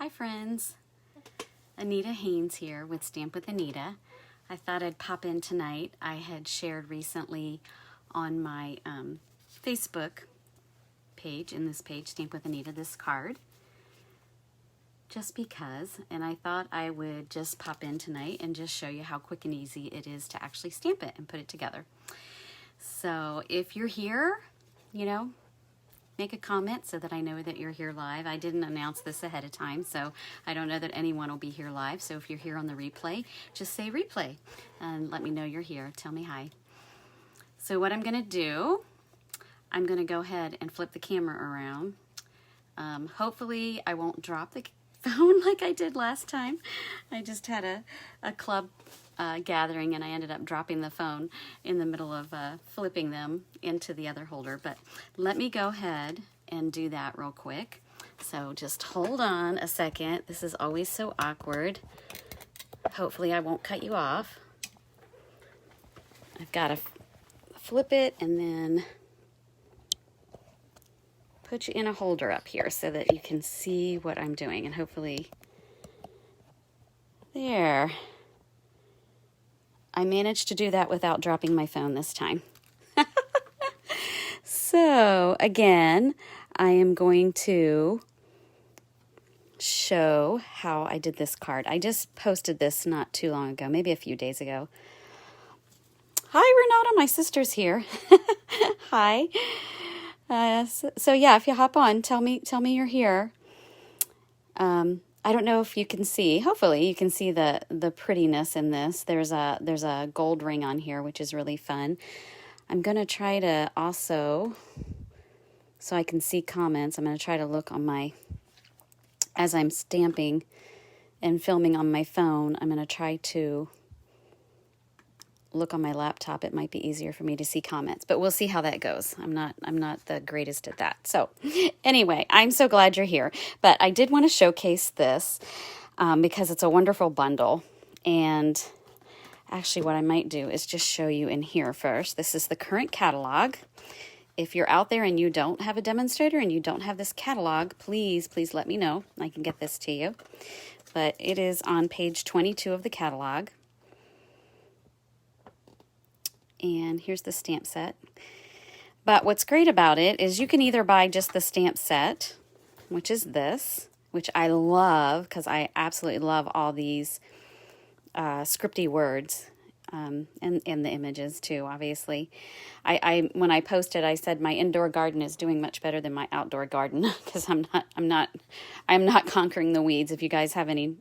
Hi friends, Anita Haines here with Stamp with Anita. I thought I'd pop in tonight. I had shared recently on my Facebook page, in this page, Stamp with Anita, this card. Just because, and I thought I would just pop in tonight and just show you how quick and easy it is to actually stamp it and put it together. So if you're here, you know, make a comment so that I know that you're here live. I didn't announce this ahead of time, so I don't know that anyone will be here live. So if you're here on the replay, just say replay and let me know you're here. Tell me hi. So what I'm going to do, I'm going to go ahead and flip the camera around. Hopefully I won't drop the phone like I did last time. I just had a club gathering and I ended up dropping the phone in the middle of flipping them into the other holder. But let me go ahead and do that real quick. So just hold on a second. This is always so awkward. Hopefully I won't cut you off. I've got to flip it and then put you in a holder up here so that you can see what I'm doing, and hopefully there. I managed to do that without dropping my phone this time. So again, I am going to show how I did this card. I just posted this not too long ago, maybe a few days ago. Hi Renata, my sister's here. Hi. So yeah, if you hop on, tell me you're here. I don't know if you can see. Hopefully, you can see the prettiness in this. There's a gold ring on here, which is really fun. I'm gonna try to also, so I can see comments. I'm gonna try to look on my, as I'm stamping and filming on my phone. I'm gonna try to look on my laptop. It might be easier for me to see comments, but we'll see how that goes. I'm not the greatest at that. So anyway, I'm so glad you're here, but I did want to showcase this because it's a wonderful bundle. And actually what I might do is just show you in here first. This is the current catalog. If you're out there and you don't have a demonstrator and you don't have this catalog, please let me know. I can get this to you. But it is on page 22 of the catalog. And here's the stamp set. But what's great about it is you can either buy just the stamp set, which is this, which I love because I absolutely love all these scripty words and the images too, obviously. When I posted, I said my indoor garden is doing much better than my outdoor garden because I'm not conquering the weeds. If you guys have any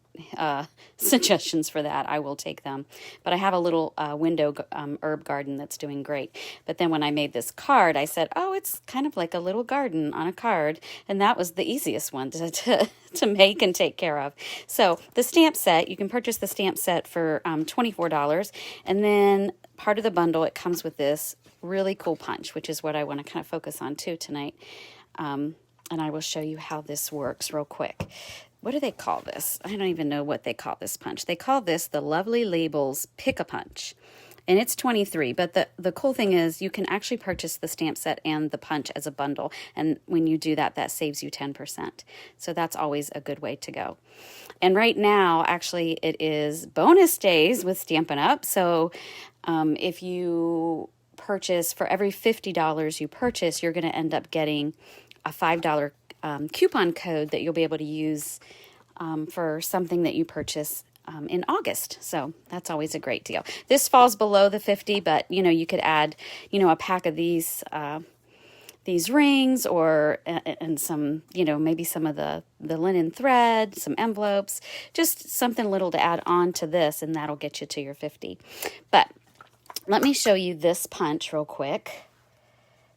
suggestions for that, I will take them. But I have a little window herb garden that's doing great. But then when I made this card, I said, oh, it's kind of like a little garden on a card, and that was the easiest one to make and take care of. So the stamp set, you can purchase the stamp set for $24, and then part of the bundle, it comes with this really cool punch, which is what I want to kind of focus on too tonight. And I will show you how this works real quick. What do they call this? I don't even know what they call this punch. They call this the Lovely Labels Pick-a-Punch. And it's $23, but the cool thing is you can actually purchase the stamp set and the punch as a bundle. And when you do that, that saves you 10%. So that's always a good way to go. And right now, actually, it is bonus days with Stampin' Up! So if you purchase, for every $50 you purchase, you're going to end up getting a $5 coupon code that you'll be able to use for something that you purchase in August. So that's always a great deal. This falls below the 50, but you could add, a pack of these rings or and some, maybe some of the linen thread, some envelopes, just something little to add on to this, and that'll get you to your 50. But let me show you this punch real quick.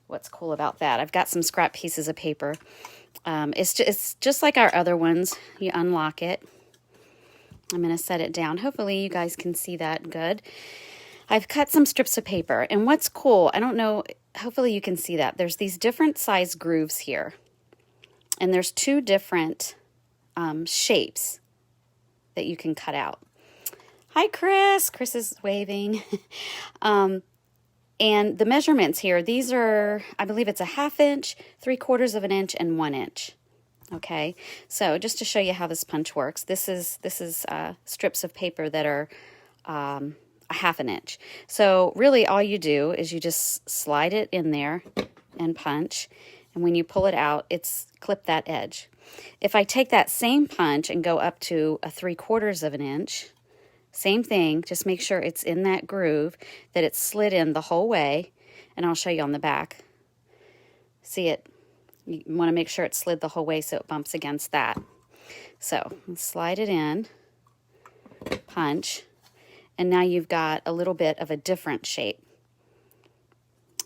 What's cool about that? I've got some scrap pieces of paper. It's just like our other ones. You unlock it. I'm going to set it down. Hopefully you guys can see that good. I've cut some strips of paper, and what's cool, I don't know, hopefully you can see that. There's these different size grooves here, and there's two different shapes that you can cut out. Hi, Chris. Chris is waving. And the measurements here, these are, I believe it's a 1/2 inch, 3/4 of an inch, and 1 inch. Okay, so just to show you how this punch works, this is strips of paper that are a 1/2 inch. So really all you do is you just slide it in there and punch, and when you pull it out, it's clip that edge. If I take that same punch and go up to a 3/4 of an inch, same thing, just make sure it's in that groove, that it's slid in the whole way, and I'll show you on the back. See it? You want to make sure it's slid the whole way so it bumps against that. So slide it in, punch, and now you've got a little bit of a different shape.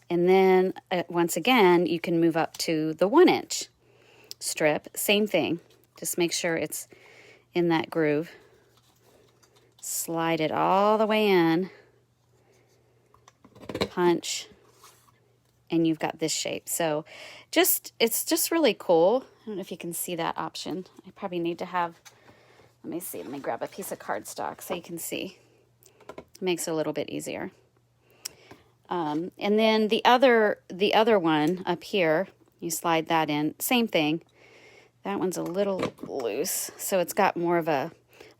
And then once again, you can move up to the 1 inch strip. Same thing. Just make sure it's in that groove. Slide it all the way in, punch, and you've got this shape. So it's just really cool. I don't know if you can see that option. I probably need to have, let me see, let me grab a piece of cardstock so you can see. It makes it a little bit easier. And then the other one up here, you slide that in, same thing. That one's a little loose, so it's got more of a,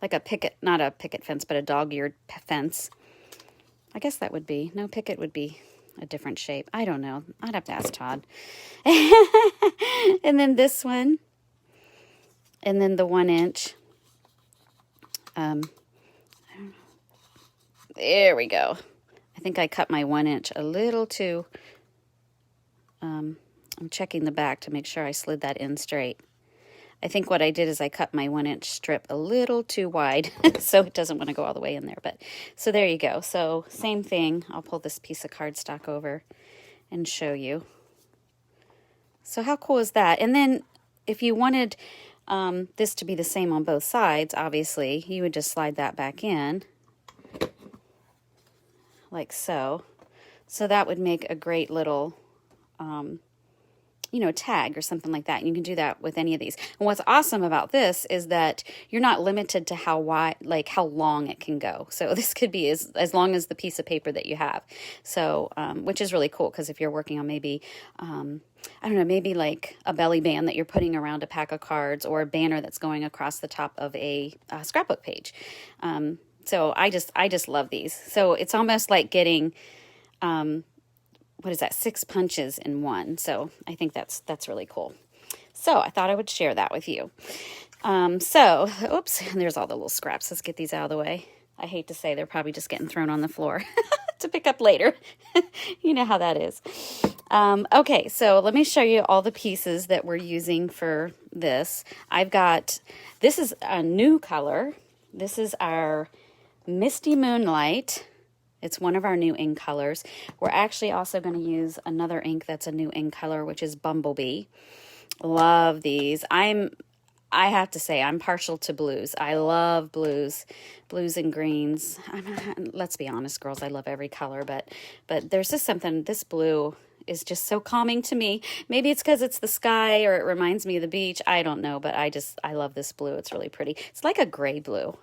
like a picket, not a picket fence, but a dog-eared fence. I guess that would be, no, picket would be a different shape. I don't know. I'd have to ask Todd. And then this one, and then the 1 inch. There we go. I think I cut my 1 inch a little too, I'm checking the back to make sure I slid that in straight. I think what I did is I cut my 1 inch strip a little too wide, so it doesn't want to go all the way in there. But so there you go. So same thing. I'll pull this piece of cardstock over and show you. So how cool is that? And then if you wanted this to be the same on both sides, obviously, you would just slide that back in like so. So that would make a great little you know, tag or something like that. And you can do that with any of these. And what's awesome about this is that you're not limited to how wide, like how long it can go. So this could be as long as the piece of paper that you have. So, which is really cool, because if you're working on maybe, I don't know, maybe like a belly band that you're putting around a pack of cards, or a banner that's going across the top of a scrapbook page. So I just love these. So it's almost like getting, what is that, 6 punches in one. So I think that's really cool. So I thought I would share that with you. So, oops, there's all the little scraps. Let's get these out of the way. I hate to say, they're probably just getting thrown on the floor to pick up later. You know how that is. Okay, so let me show you all the pieces that we're using for this. This is a new color. This is our Misty Moonlight. It's one of our new ink colors. We're actually also going to use another ink that's a new ink color, which is Bumblebee. Love these. I have to say, I'm partial to blues. I love blues and greens. Let's be honest, girls, I love every color, but there's just something, this blue is just so calming to me. Maybe it's because it's the sky, or it reminds me of the beach. I don't know, but I love this blue. It's really pretty. It's like a gray blue.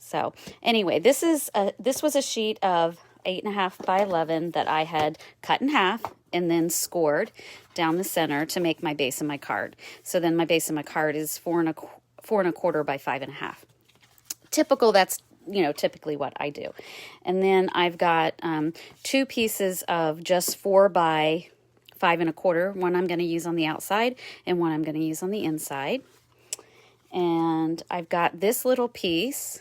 So anyway, this was a sheet of 8.5 by 11 that I had cut in half and then scored down the center to make my base of my card. So then my base of my card is 4.25 by 5.5. Typical, that's, you know, typically what I do. And then I've got 2 pieces of just 4 by 5.25. One I'm going to use on the outside and one I'm going to use on the inside. And I've got this little piece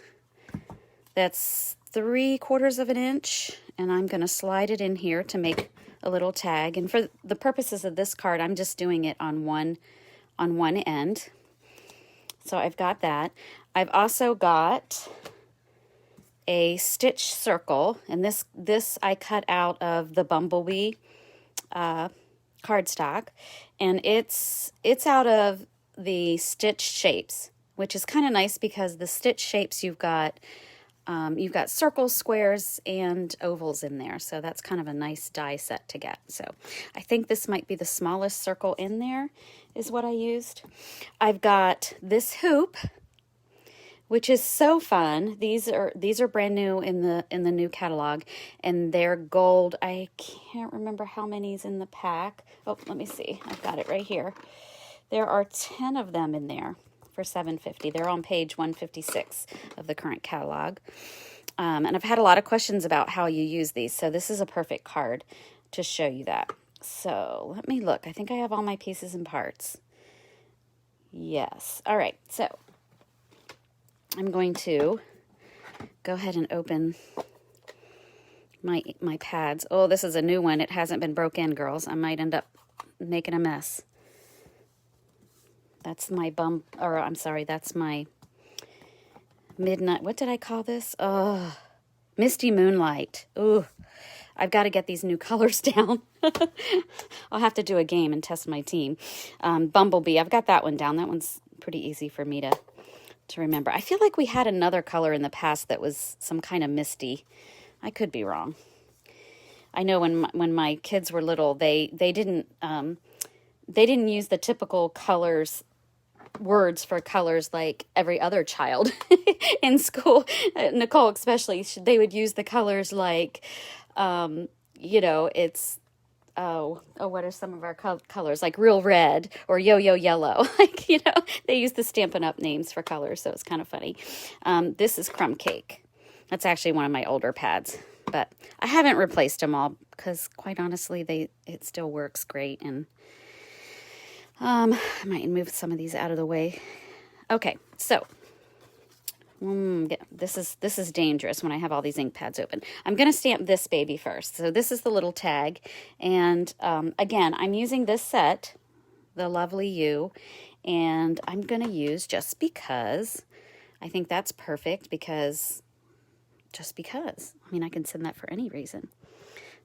that's 3/4 of an inch, and I'm going to slide it in here to make a little tag. And for the purposes of this card, I'm just doing it on one end. So I've got that. I've also got a stitch circle, and this I cut out of the Bumblebee cardstock, and it's out of the stitch shapes, which is kind of nice because the stitch shapes you've got circles, squares, and ovals in there. So that's kind of a nice die set to get. So I think this might be the smallest circle in there is what I used. I've got this hoop, which is so fun. These are brand new in the new catalog, and they're gold. I can't remember how many's in the pack. Oh, let me see. I've got it right here. There are 10 of them in there for $7.50. They're on page 156 of the current catalog. And I've had a lot of questions about how you use these, so this is a perfect card to show you that. So let me look. I think I have all my pieces and parts. Yes. All right, so I'm going to go ahead and open my pads. Oh, this is a new one. It hasn't been broke in, girls. I might end up making a mess. That's my that's my midnight. What did I call this? Oh, Misty Moonlight. Ooh, I've got to get these new colors down. I'll have to do a game and test my team. Bumblebee, I've got that one down. That one's pretty easy for me to remember. I feel like we had another color in the past that was some kind of misty. I could be wrong. I know when my kids were little, they didn't use the typical colors, words for colors like every other child in school. Nicole especially, they would use the colors like, it's what are some of our colors? Like real red or yo-yo yellow. Like, they use the Stampin' Up names for colors, so it's kind of funny. This is Crumb Cake. That's actually one of my older pads, but I haven't replaced them all because, quite honestly, it still works great. And I might move some of these out of the way. Okay, so this is dangerous when I have all these ink pads open. I'm going to stamp this baby first. So this is the little tag, and again, I'm using this set, the Lovely You, and I'm going to use Just Because. I think that's perfect because. Just because. I mean, I can send that for any reason.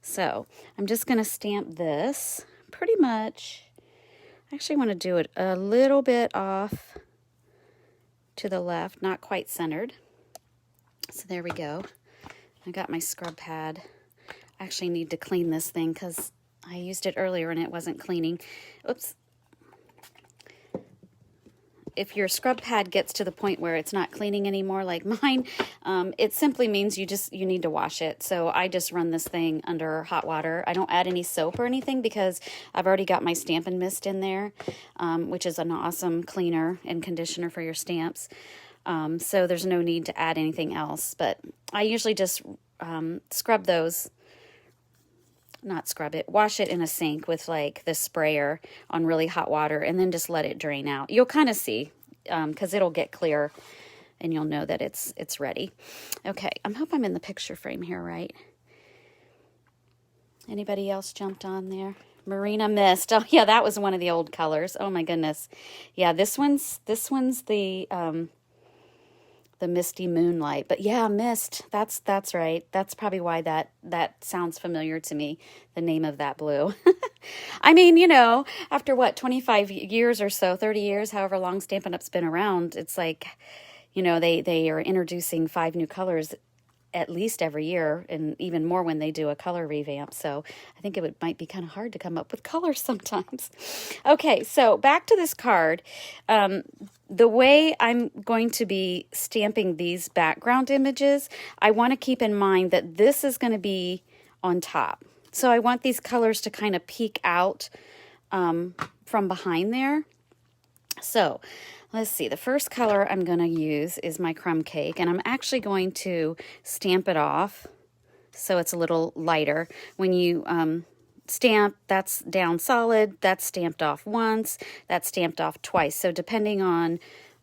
So I'm just going to stamp this pretty much. I actually want to do it a little bit off to the left, not quite centered. So there we go. I got my scrub pad. I actually need to clean this thing because I used it earlier and it wasn't cleaning. Oops. If your scrub pad gets to the point where it's not cleaning anymore like mine, it simply means you need to wash it. So I just run this thing under hot water. I don't add any soap or anything because I've already got my Stampin' Mist in there, which is an awesome cleaner and conditioner for your stamps. So there's no need to add anything else. But I usually just scrub those. Not scrub it, wash it in a sink with like the sprayer on really hot water and then just let it drain out. You'll kind of see because it'll get clear and you'll know that it's ready. Okay, I hope I'm in the picture frame here, right? Anybody else jumped on there? Marina Mist. Oh yeah, that was one of the old colors. Oh my goodness. Yeah, this one's the Misty Moonlight. But yeah, Mist, that's right. That's probably why that sounds familiar to me, the name of that blue. I mean, after what, 25 years or so, 30 years, however long Stampin' Up's been around, it's like, they are introducing 5 new colors at least every year, and even more when they do a color revamp. So I think might be kind of hard to come up with colors sometimes. Okay, so back to this card. The way I'm going to be stamping these background images, I want to keep in mind that this is going to be on top. So I want these colors to kind of peek out from behind there. So let's see, the first color I'm going to use is my Crumb Cake, and I'm actually going to stamp it off so it's a little lighter. When you stamp, that's down solid, that's stamped off once, that's stamped off twice. So depending on,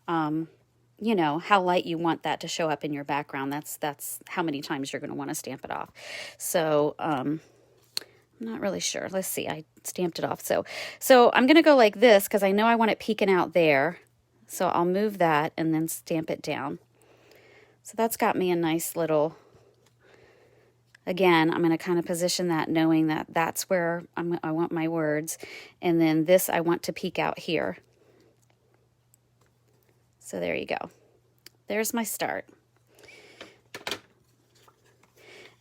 how light you want that to show up in your background, that's how many times you're going to want to stamp it off. So I'm not really sure. Let's see, I stamped it off. So I'm going to go like this because I know I want it peeking out there. So I'll move that and then stamp it down. So that's got me a nice little, again, I'm going to kind of position that knowing that that's where I want my words. And then this I want to peek out here. So there you go. There's my start.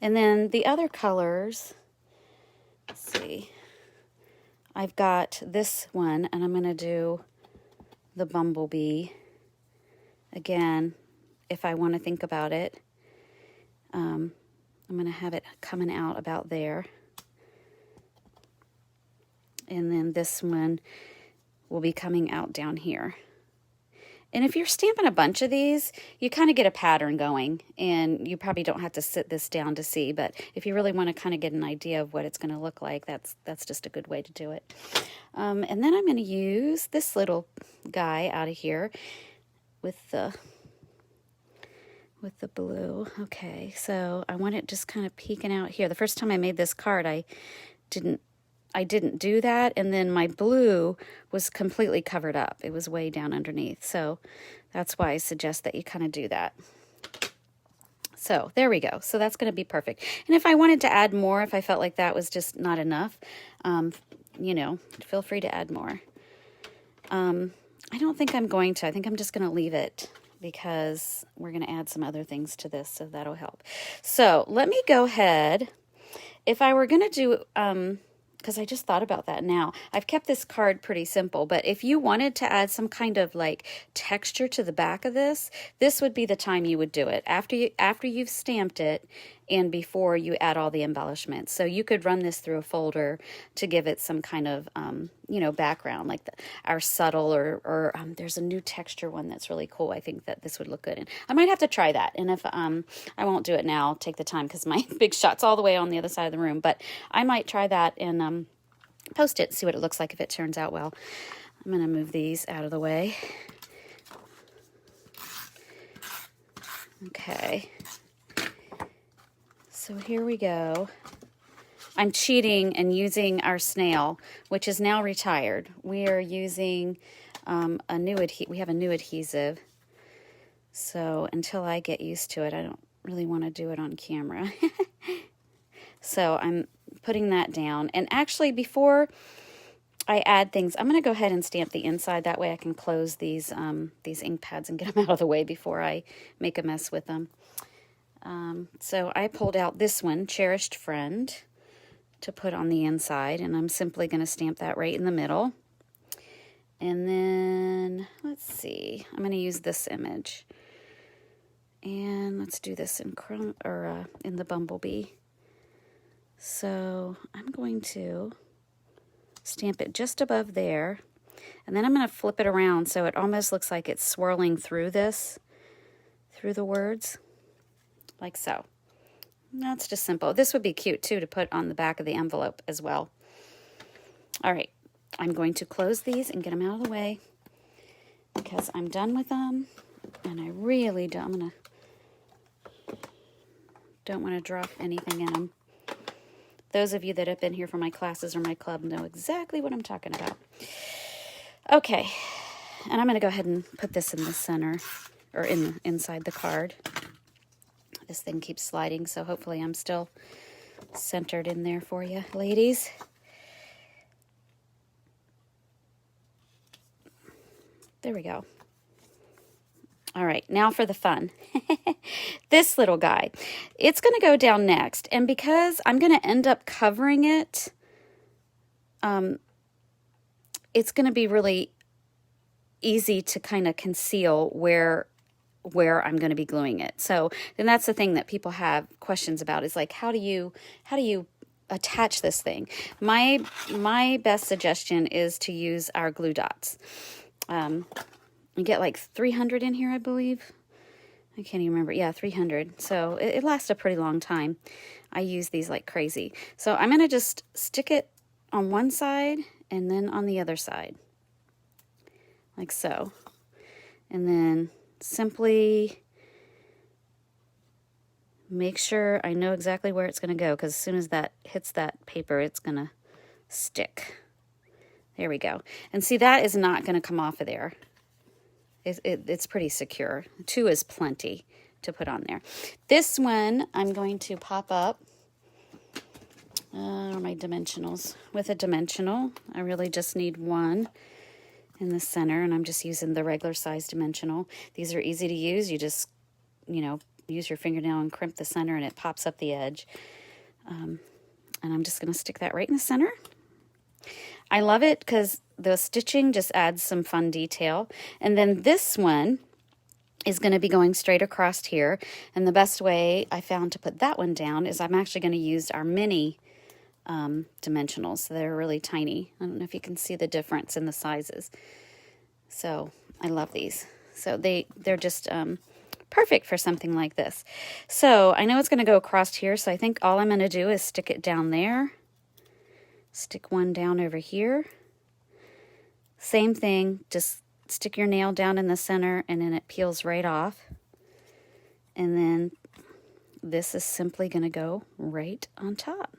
And then the other colors, let's see. I've got this one and I'm going to do the Bumblebee. Again, if I want to think about it, I'm going to have it coming out about there. And then this one, will be coming out down here. And if you're stamping a bunch of these, you kind of get a pattern going, and you probably don't have to sit this down to see, but if you really want to kind of get an idea of what it's going to look like, that's just a good way to do it. And then I'm going to use this little guy out of here with the blue. Okay, so I want it just kind of peeking out here. The first time I made this card, I didn't do that, and then my blue was completely covered up. It was way down underneath, so that's why I suggest that you kind of do that. So there we go. So that's going to be perfect. And if I wanted to add more, if I felt like that was just not enough, you know, feel free to add more. I don't think I'm going to. I think I'm just going to leave it because we're going to add some other things to this, so that'll help. So let me go ahead. If I were going to do... because I just thought about that now. I've kept this card pretty simple, but if you wanted to add some kind of like texture to the back of this, this would be the time you would do it. After you've stamped it and before you add all the embellishments. So you could run this through a folder to give it some kind of, you know, background, like our subtle or there's a new texture one that's really cool. I think that this would look good. And I might have to try that. And if I won't do it now, I'll take the time because my big shot's all the way on the other side of the room. But I might try that and post it, see what it looks like if it turns out well. I'm going to move these out of the way. Okay. So here we go. I'm cheating and using our snail, which is now retired. We are using we have a new adhesive. So until I get used to it, I don't really want to do it on camera. So I'm putting that down. And actually, before I add things, I'm going to go ahead and stamp the inside. That way I can close these ink pads and get them out of the way before I make a mess with them. So I pulled out this one, Cherished Friend, to put on the inside, and I'm simply going to stamp that right in the middle. And then, let's see, I'm going to use this image. And let's do this in Crumb, or in the Bumblebee. So I'm going to stamp it just above there, and then I'm going to flip it around so it almost looks like it's swirling through the words, like so. That's just simple. This would be cute too to put on the back of the envelope as well. All right, I'm going to close these and get them out of the way because I'm done with them, and I really don't want to drop anything in them. Those of you that have been here for my classes or my club know exactly what I'm talking about. Okay, and I'm going to go ahead and put this in the center, or inside the card. This thing keeps sliding, so hopefully I'm still centered in there for you, ladies. There we go. All right, now for the fun. This little guy. It's going to go down next, and because I'm going to end up covering it, it's going to be really easy to kind of conceal where I'm going to be gluing it. So, and that's the thing that people have questions about, is like, how do you attach this thing? My best suggestion is to use our glue dots. You get like 300 in here, I believe. I can't even remember. Yeah, 300. So it lasts a pretty long time. I use these like crazy. So I'm going to just stick it on one side and then on the other side. Like so. And then simply make sure I know exactly where it's going to go, because as soon as that hits that paper, it's going to stick. There we go. And see, that is not going to come off of there. It's pretty secure. 2 is plenty to put on there. This one I'm going to pop up my dimensionals with a dimensional. I really just need one in the center, and I'm just using the regular size dimensional. These are easy to use. You just, use your fingernail and crimp the center, and it pops up the edge. And I'm just going to stick that right in the center. I love it because the stitching just adds some fun detail. And then this one is going to be going straight across here. And the best way I found to put that one down is I'm actually going to use our mini dimensionals. So they're really tiny. I don't know if you can see the difference in the sizes. So I love these. So they're just perfect for something like this. So I know it's going to go across here, so I think all I'm going to do is stick it down there. Stick one down over here. Same thing, just stick your nail down in the center and then it peels right off. And then this is simply going to go right on top.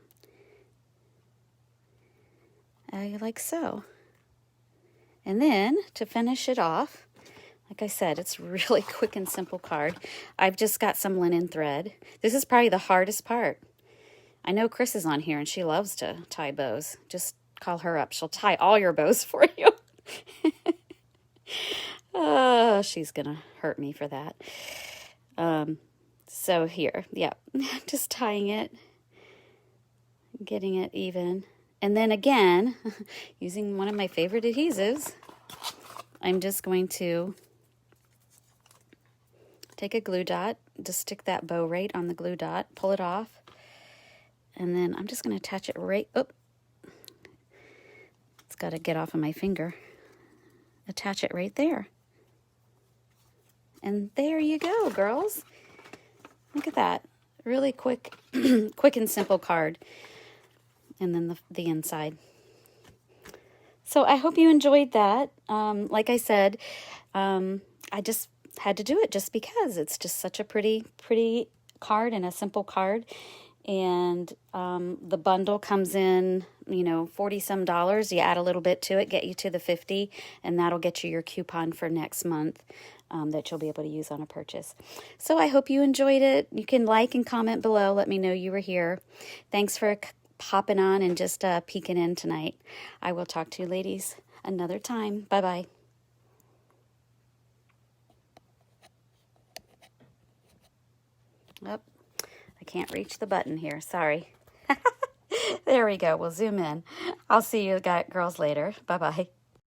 Like so. And then to finish it off, like I said, it's really quick and simple card. I've just got some linen thread. This is probably the hardest part. I know Chris is on here and she loves to tie bows. Just call her up. She'll tie all your bows for you. Oh, she's going to hurt me for that. So here, yeah, just tying it, getting it even. And then again, using one of my favorite adhesives, I'm just going to take a glue dot, just stick that bow right on the glue dot, pull it off, and then I'm just going to attach it right, oh, it's got to get off of my finger. Attach it right there. And there you go, girls. Look at that. Really quick, quick and simple card. And then the inside. So I hope you enjoyed that. Like I said, I just had to do it just because it's just such a pretty card and a simple card. And the bundle comes in, you know, $40 some. You add a little bit to it, get you to the 50, and that'll get you your coupon for next month that you'll be able to use on a purchase. So I hope you enjoyed it. You can like and comment below. Let me know you were here. Thanks for popping on and just peeking in tonight. I will talk to you ladies another time. Bye-bye. Oh, I can't reach the button here. Sorry. There we go. We'll zoom in. I'll see you girls later. Bye-bye.